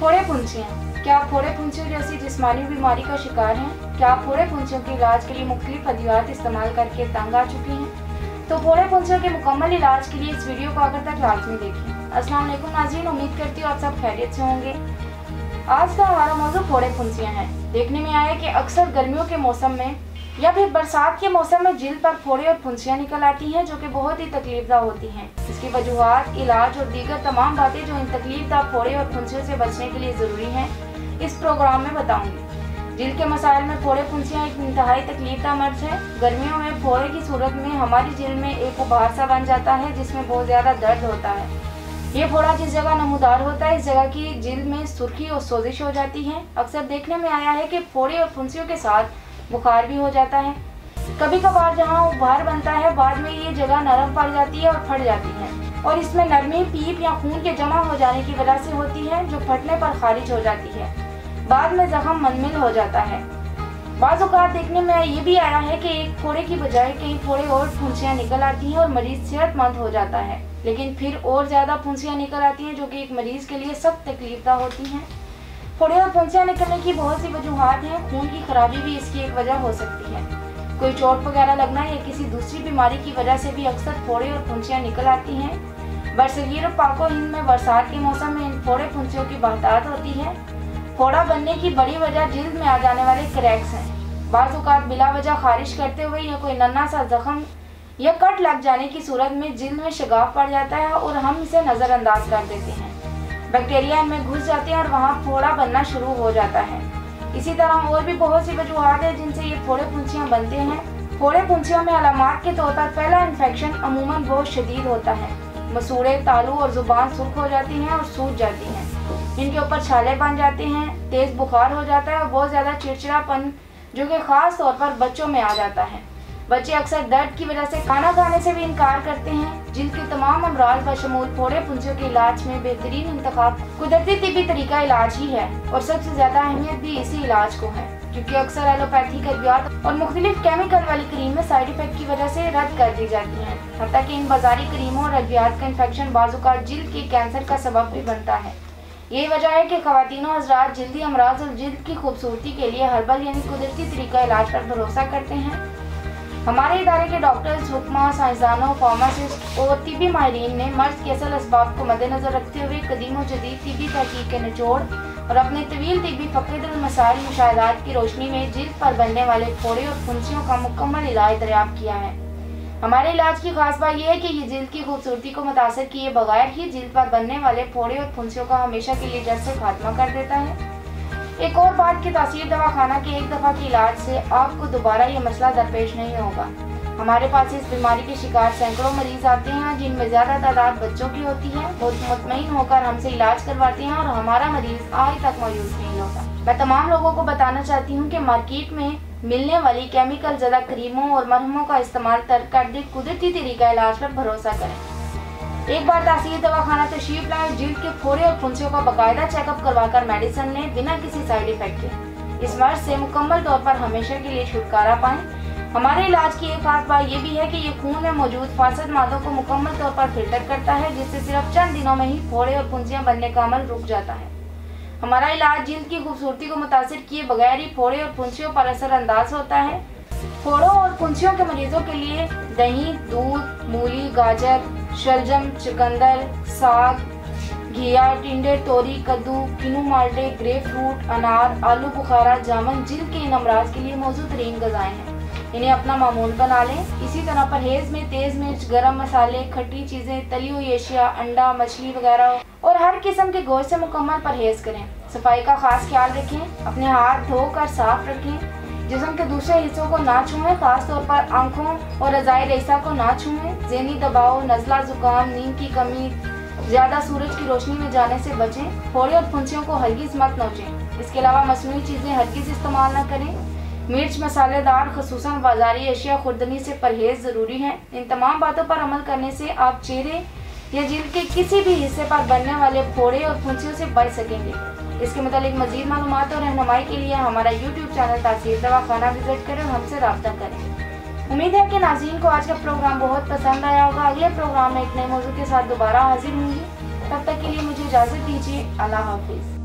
फोड़े फुंसियाँ। क्या आप फोड़े फुंसियों जैसी जिस्मानी बीमारी का शिकार हैं? क्या आप फोड़े फुंसियों के इलाज के लिए मुख्तलिफ अद्वियात इस्तेमाल करके तंग आ चुकी हैं? तो फोड़े फुंसियों के मुकम्मल इलाज के लिए इस वीडियो को आखिर तक लाजमी देखें। अस्सलाम वालेकुम नाज़रीन, उम्मीद करती हूँ आप सब खैरियत से होंगे। आज का हमारा मौजूद फोड़े फुंसियाँ हैं। देखने में आया कि अक्सर गर्मियों के मौसम में या फिर बरसात के मौसम में जिल्द पर फोड़े और फुंसियाँ निकल आती हैं, जो कि बहुत ही तकलीफदा होती हैं। इसकी वजूहात, इलाज और दीगर तमाम बातें जो इन तकलीफदा फोड़े और फुंसियों से बचने के लिए ज़रूरी हैं, इस प्रोग्राम में बताऊंगी। जिल्द के मसाइल में फोड़े फुंसियाँ एक इंतहाई तकलीफदा मर्ज है। गर्मियों में फोड़े की सूरत में हमारी जिल्द में एक उभार सा बन जाता है, जिसमें बहुत ज़्यादा दर्द होता है। ये फोड़ा जिस जगह नमूदार होता है, इस जगह की जिल्द में सुर्खी और सोजिश हो जाती है। अक्सर देखने में आया है कि फोड़े और फुंसियों के साथ बुखार भी हो जाता है। कभी कभार जहाँ उभार बनता है, बाद में ये जगह नरम पड़ जाती है और फट जाती है, और इसमें नरमी, पीप या खून के जमा हो जाने की वजह से होती है, जो फटने पर खारिज हो जाती है। बाद में जख्म मनमिल हो जाता है। बाज़ औक़ात देखने में ये भी आया है कि एक फोड़े की बजाय कई फोड़े और फुंसियाँ निकल आती हैं और मरीज सेहतमंद हो जाता है, लेकिन फिर और ज़्यादा फुंसियाँ निकल आती हैं, जो कि एक मरीज़ के लिए सख्त तकलीफदा होती हैं। फोड़े और फुंसियाँ निकलने की बहुत सी वजूहात हैं। खून की खराबी भी इसकी एक वजह हो सकती है। कोई चोट वगैरह लगना या किसी दूसरी बीमारी की वजह से भी अक्सर फोड़े और फुंसियाँ निकल आती हैं। बरसगीर और पाको हिंद में बरसात के मौसम में इन फोड़े फुंसियों की बहतात होती है। फोड़ा बनने की बड़ी वजह जिल्द में आ जाने वाले क्रैक्स हैं। बाज़ औक़ात बिला वजह खारिश करते हुए या कोई नन्हा सा जख्म या कट लग जाने की सूरत में जिल्द में शगाफ पड़ जाता है और हम इसे नज़रअंदाज कर देते हैं। बैक्टीरिया इनमें घुस जाते हैं और वहाँ फोड़ा बनना शुरू हो जाता है। इसी तरह और भी बहुत सी वजूहात हैं जिनसे ये फोड़े फुंसियाँ बनते हैं। फोड़े फुंसियों में अलामात के तौर पर पहला इन्फेक्शन अमूमन बहुत शदीद होता है। मसूड़े, तालू और जुबान सुर्ख हो जाती हैं और सूज जाती हैं। इनके ऊपर छाले बन जाते हैं, तेज़ बुखार हो जाता है और बहुत ज़्यादा चिड़चिड़ापन, जो कि ख़ास तौर पर बच्चों में आ जाता है। बच्चे अक्सर दर्द की वजह से खाना खाने से भी इनकार करते हैं। जिल्द के तमाम अमराज बशमूल फोड़े फुंसियों के इलाज में बेहतरीन इंतखाब कुदरती तिब्बी तरीका इलाज ही है, और सबसे ज़्यादा अहमियत भी इसी इलाज को है, क्योंकि अक्सर एलोपैथिक अद्वियात और मुख्तलिफ केमिकल वाली क्रीमें साइड इफेक्ट की वजह से रद्द कर दी जाती हैं। हत्ता कि इन बाजारी क्रीमों और अद्वियात का इन्फेक्शन बाज़ औक़ात जिल्द के कैंसर का सबब भी बनता है। यही वजह है कि ख़वातीन और हज़रात जिल्दी अमराज और जिल्द की खूबसूरती के लिए हर्बल यानी कुदरती तरीका इलाज पर भरोसा करते हैं। हमारे इदारे के डॉक्टर्स, हुक्मा, साइंसदानों, फार्मासिस्ट और तिब्बी माहिरीन ने मर्ज के असल असबाब को मद्देनजर रखते हुए कदीम और जदीद तिब्बी तहकीक के निचोड़ और अपने तवील तिब्बी फ़क़ीदुल मसाइल मुशाहिदात की रोशनी में जिल्द पर बनने वाले फोड़े और फुंसियों का मुकम्मल इलाज दरियाफ्त किया है। हमारे इलाज की खास बात यह है कि ये जिल्द की खूबसूरती को मुतासर किए बगैर ही जिल्द पर बनने वाले फोड़े और फुंसियों का हमेशा के लिए जड़ से खात्मा कर देता है। एक और बात की तासीर दवाखाना के एक दफ़ा के इलाज से आपको दोबारा ये मसला दरपेश नहीं होगा। हमारे पास इस बीमारी के शिकार सैकड़ों मरीज आते हैं, जिनमें ज़्यादा तादाद बच्चों की होती है। बहुत मुतमईन होकर हमसे इलाज करवाते हैं और हमारा मरीज आज तक मायूस नहीं होता। मैं तमाम लोगों को बताना चाहती हूँ कि मार्केट में मिलने वाली केमिकल ज़्यादा क्रीमों और मरहमों का इस्तेमाल तर्क कर दे, कुदरती तरीका इलाज पर भरोसा करें। एक बार तासीर दवाखाना तशरीफ लाए, जिल्द के फोड़े और फुंसियों का बाकायदा चेकअप करवाकर मेडिसिन लें बिना किसी साइड इफेक्ट के। इस मर्ज से मुकम्मल तौर पर हमेशा के लिए छुटकारा पाएं। हमारे इलाज की एक खास बात ये भी है कि ये खून में मौजूद फासद मादों को मुकम्मल तौर पर फिल्टर करता है, जिससे सिर्फ चंद दिनों में ही फोड़े और फुंसियाँ बनने का अमल रुक जाता है। हमारा इलाज जिल्द की खूबसूरती को मुतासिर किए बगैर ही फोड़े और फुंसियों पर असरअंदाज होता है। फोड़ों और फुंसियों के मरीजों के लिए दही, दूध, मूली, गाजर, शलजम, चुकंदर, साग, घिया, टिंडे, तोरी, कद्दू, किनू माल्टे, ग्रेप फ्रूट, अनार, आलू बुखारा, जामुन जिल्द के इन अमराज के लिए मौजूद तरीन ग़िज़ाएं हैं। इन्हें अपना मामूल बना लें। इसी तरह परहेज़ में तेज़ मिर्च, गरम मसाले, खट्टी चीज़ें, तली हुई एशिया, अंडा, मछली वगैरह और हर किस्म के गोश्त से मुकम्मल परहेज़ करें। सफाई का खास ख्याल रखें। अपने हाथ धोकर साफ रखें। जिस्म के दूसरे हिस्सों को ना छुएं, खास तौर पर आंखों और रज़ाई रेसा को ना छुएं। ज़हनी दबाव, नज़ला, ज़ुकाम, नींद की कमी, ज़्यादा सूरज की रोशनी में जाने से बचें। फोड़े और फुंसियों को हरगिज़ मत नोचें। इसके अलावा मसनूई चीज़ें हरगिज़ इस्तेमाल न करें। मिर्च, मसालेदार, ख़ुसूसन बाज़ारी अशिया खुर्दनी से परहेज़ ज़रूरी है। इन तमाम बातों पर अमल करने से आप चेहरे या जिल्द के किसी भी हिस्से पर बनने वाले फोड़े और फुंसियों से बच सकेंगे। इसके मुतालिक मज़ीद मालूमात और रहनुमाई के लिए हमारा YouTube चैनल तासीर दवाखाना विजिट करें और हमसे रब्ता करें। उम्मीद है कि नाज़रीन को आज का प्रोग्राम बहुत पसंद आया होगा। अगले प्रोग्राम में एक नए मौजू के साथ दोबारा हाजिर होंगी। तब तक के लिए मुझे इजाज़त दीजिए। अल्लाह हाफिज़।